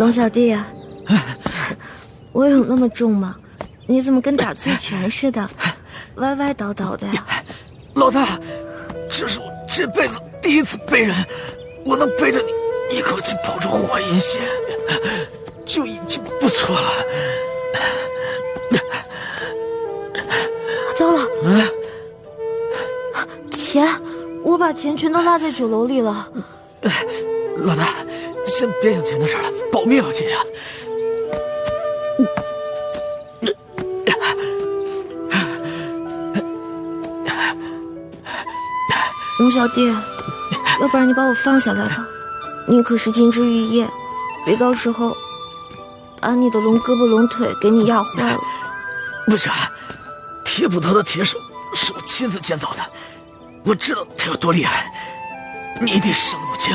龙小弟啊，我有那么重吗？你怎么跟打醉拳似的，歪歪倒倒的呀？老大，这是我这辈子第一次背人，我能背着你一口气跑出华阴县，就已经不错了。糟了，钱，我把钱全都落在酒楼里了。老大，先别想钱的事了，保命要紧啊！龙小弟，要不然你把我放下来吧，你可是金枝玉叶，别到时候把你的龙胳膊龙腿给你压坏了。不是，铁捕头的铁手是我亲自建造的，我知道他有多厉害，你一定伤得不轻。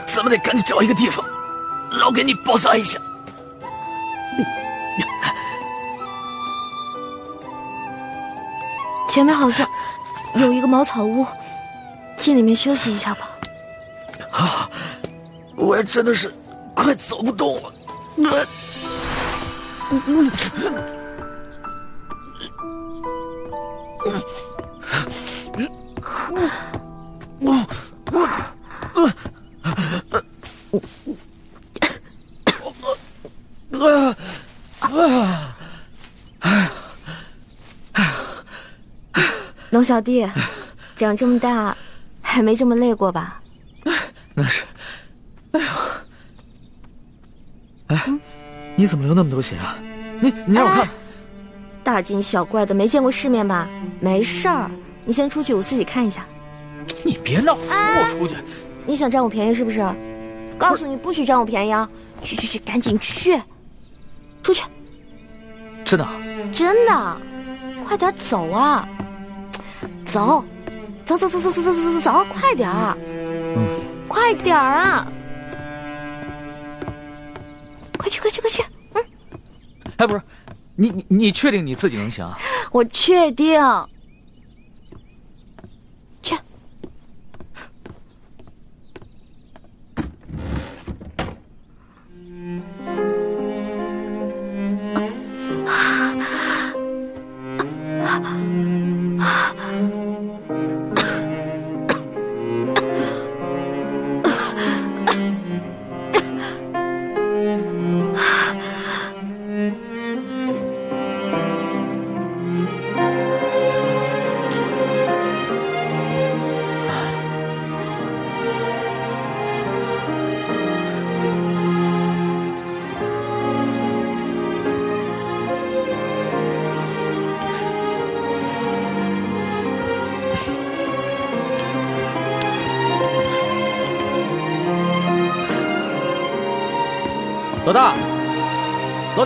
咱们得赶紧找一个地方，老给你包扎一下。前面好像有一个茅草屋，进里面休息一下吧。啊，我也真的是快走不动了。龙小弟，长这么大还没这么累过吧？那是。哎呦，哎，你怎么流那么多血啊？你让我看。大惊小怪的，没见过世面吧？没事儿，你先出去，我自己看一下。你别闹，我出去。你想占我便宜是不是？告诉你不许占我便宜啊！去，赶紧去，出去。真的？真的，快点走啊！走，快点儿！快点儿啊！快去！哎，不是，你确定你自己能行？我确定。去。老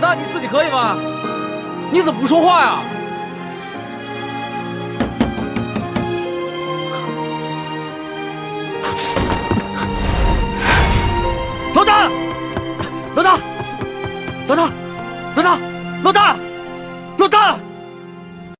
大，你自己可以吗？你怎么不说话呀？老大！